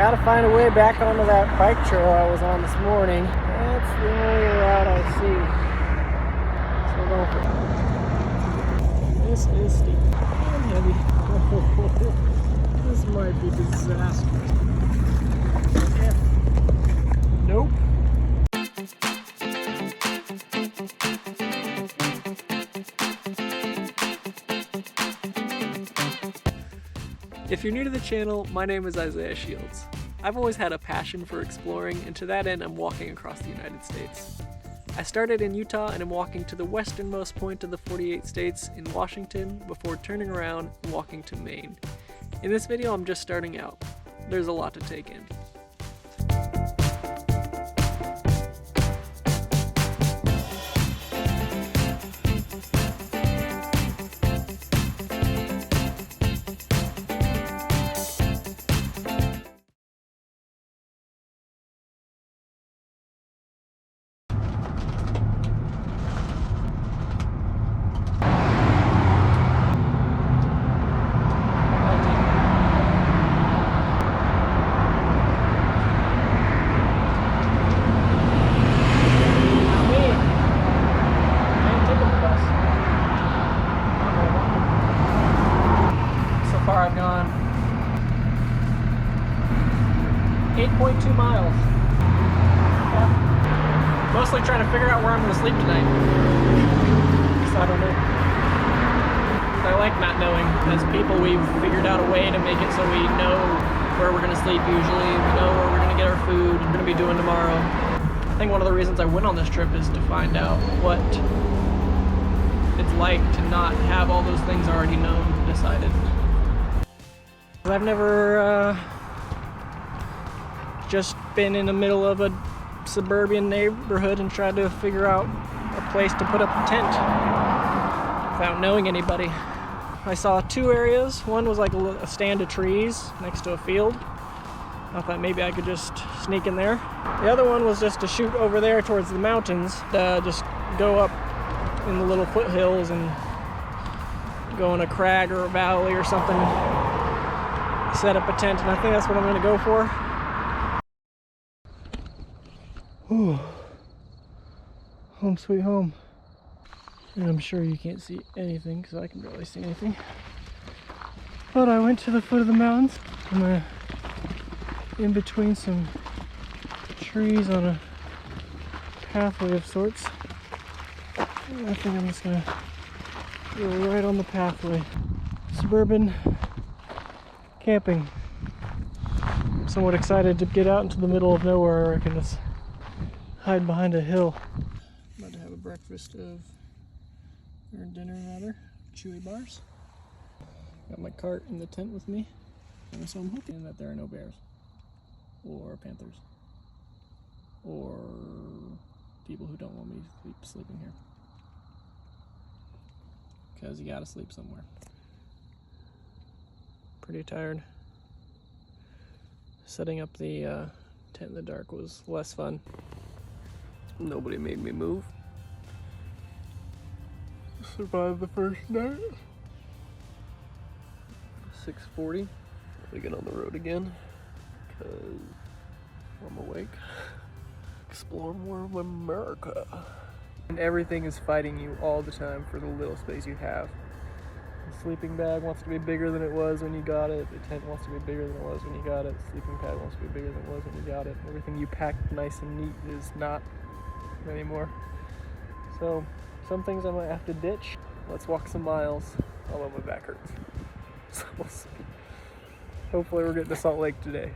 Gotta find a way back onto that bike trail I was on this morning. That's the only route I see. So we're going for this is steep and heavy. This might be disastrous. Yeah. Nope. If you're new to the channel, my name is Isaiah Shields. I've always had a passion for exploring, and to that end, I'm walking across the United States. I started in Utah and am walking to the westernmost point of the 48 states in Washington before turning around and walking to Maine. In this video, I'm just starting out. There's a lot to take in. I've gone 8.2 miles. Yeah. Mostly trying to figure out where I'm going to sleep tonight. So I don't know. I like not knowing. As people, we've figured out a way to make it so we know where we're going to sleep usually. We know where we're going to get our food, we're going to be doing tomorrow. I think one of the reasons I went on this trip is to find out what it's like to not have all those things already known, decided. I've never just been in the middle of a suburban neighborhood and tried to figure out a place to put up a tent without knowing anybody. I saw two areas. One was like a stand of trees next to a field. I thought maybe I could just sneak in there. The other one was just to shoot over there towards the mountains, just go up in the little foothills and go in a crag or a valley or something. Set up a tent, and I think that's what I'm going to go for. Ooh. Home sweet home. And I'm sure you can't see anything because I can barely see anything. But I went to the foot of the mountains. I'm in between some trees on a pathway of sorts. And I think I'm just going to go right on the pathway. Suburban camping. I'm somewhat excited to get out into the middle of nowhere where I can just hide behind a hill. I'm about to have a breakfast or dinner rather, chewy bars. Got my cart in the tent with me, and so I'm hoping that there are no bears or panthers or people who don't want me sleeping here, because you gotta sleep somewhere. Pretty tired. Setting up the tent in the dark was less fun. Nobody made me move. Survived the first night. 6:40. We get on the road again because I'm awake. Explore more of America. And everything is fighting you all the time for the little space you have. The sleeping bag wants to be bigger than it was when you got it. The tent wants to be bigger than it was when you got it. The sleeping pad wants to be bigger than it was when you got it. Everything you packed nice and neat is not anymore. So some things I might have to ditch. Let's walk some miles, although my back hurts. So we'll see. Hopefully we're getting to Salt Lake today.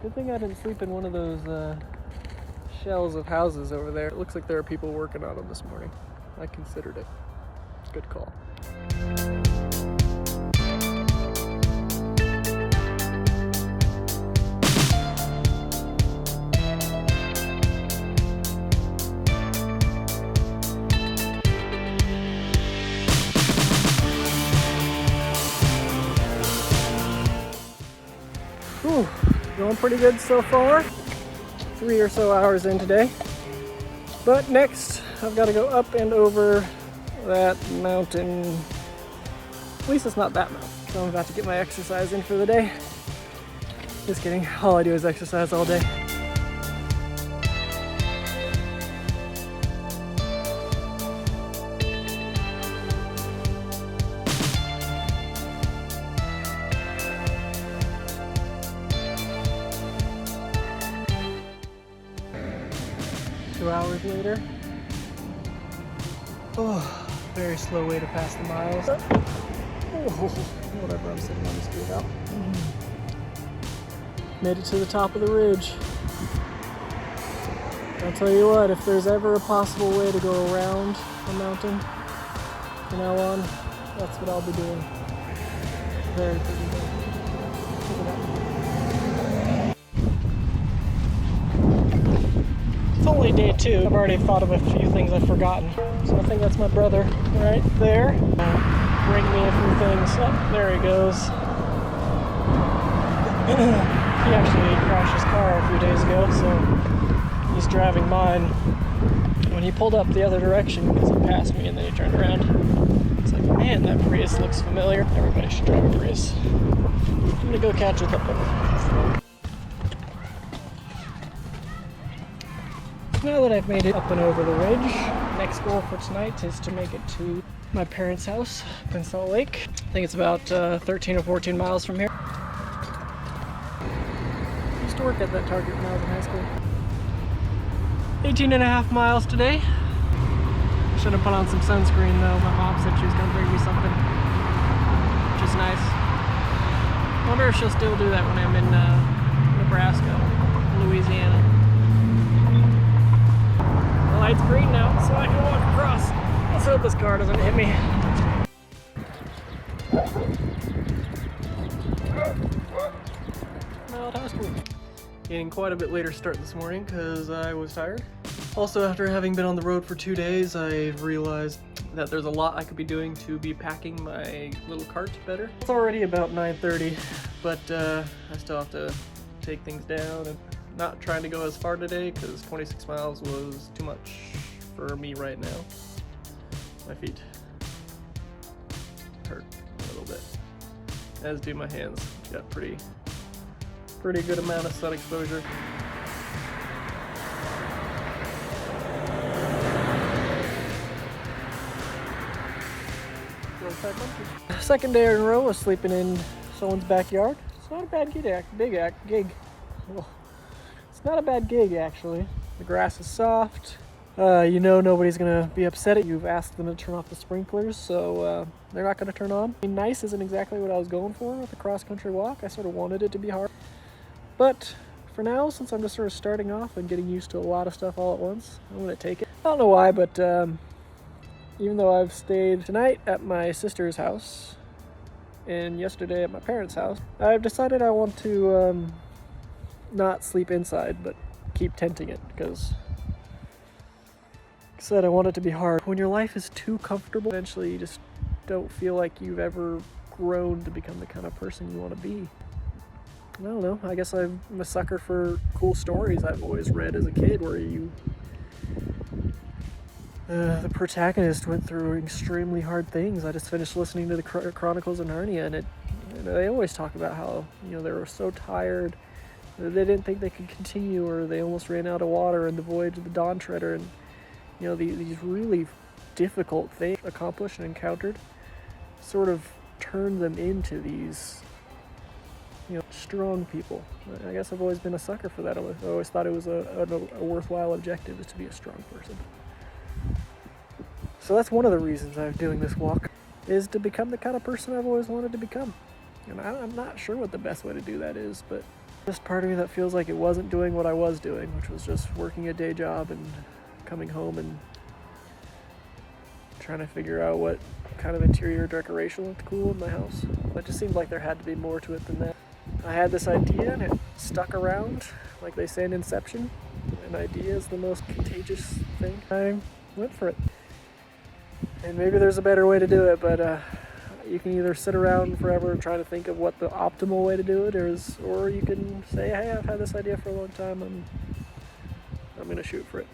Good thing I didn't sleep in one of those shells of houses over there. It looks like there are people working on them this morning. I considered it. It's a good call. Whew, going pretty good so far. 3 or so hours in today. But next, I've got to go up and over that mountain. At least it's not that mountain. So I'm about to get my exercise in for the day. Just kidding. All I do is exercise all day. Hours later. Oh, very slow way to pass the miles. Oh, whatever, I'm sitting on the street out. Made it to the top of the ridge. I'll tell you what, if there's ever a possible way to go around a mountain from now on, that's what I'll be doing. Very pretty day. Look at that. It's only day 2. I've already thought of a few things I've forgotten. So I think that's my brother right there. Bring me a few things. Oh, there he goes. He actually crashed his car a few days ago, so he's driving mine. When he pulled up the other direction, because he passed me and then he turned around, it's like, man, that Prius looks familiar. Everybody should drive a Prius. I'm gonna go catch up with him. Now that I've made it up and over the ridge, next goal for tonight is to make it to my parents' house up in Salt Lake. I think it's about 13 or 14 miles from here. I used to work at that Target when I was in high school. 18 and a half miles today. Should have put on some sunscreen though. My mom said she was going to bring me something, which is nice. I wonder if she'll still do that when I'm in Nebraska, Louisiana. The light's green now, so I can walk across. Let's hope this car doesn't hit me. Mild high school. Getting quite a bit later start this morning because I was tired. Also, after having been on the road for 2 days, I realized that there's a lot I could be doing to be packing my little cart better. It's already about 9:30, but I still have to take things down and not trying to go as far today because 26 miles was too much for me right now. My feet hurt a little bit, as do my hands. Got pretty good amount of sun exposure. Second day in a row of sleeping in someone's backyard. It's not a bad gig. Well, it's not a bad gig actually. The grass is soft. You know nobody's gonna be upset at you. You've asked them to turn off the sprinklers, so they're not gonna turn on. I mean, nice isn't exactly what I was going for with the cross-country walk. I sort of wanted it to be hard. But for now, since I'm just sort of starting off and getting used to a lot of stuff all at once, I'm gonna take it. I don't know why, but even though I've stayed tonight at my sister's house and yesterday at my parents' house, I've decided I want to not sleep inside, but keep tenting it, because like I said, I want it to be hard. When your life is too comfortable, eventually you just don't feel like you've ever grown to become the kind of person you want to be. I don't know, I guess I'm a sucker for cool stories I've always read as a kid where the protagonist went through extremely hard things. I just finished listening to the Chronicles of Narnia, and they always talk about how, you know, they were so tired that they didn't think they could continue, or they almost ran out of water in the voyage of the Dawn Treader, and you know, these really difficult things accomplished and encountered sort of turned them into these, you know, strong people. I guess I've always been a sucker for that. I always thought it was a worthwhile objective, is to be a strong person. So that's one of the reasons I'm doing this walk, is to become the kind of person I've always wanted to become. And I'm not sure what the best way to do that is, but just part of me that feels like it wasn't doing what I was doing, which was just working a day job and coming home and trying to figure out what kind of interior decoration looked cool in my house. It just seemed like there had to be more to it than that. I had this idea and it stuck around, like they say in Inception. An idea is the most contagious thing. I went for it. And maybe there's a better way to do it, but you can either sit around forever and try to think of what the optimal way to do it is, or you can say, hey, I've had this idea for a long time, I'm gonna shoot for it.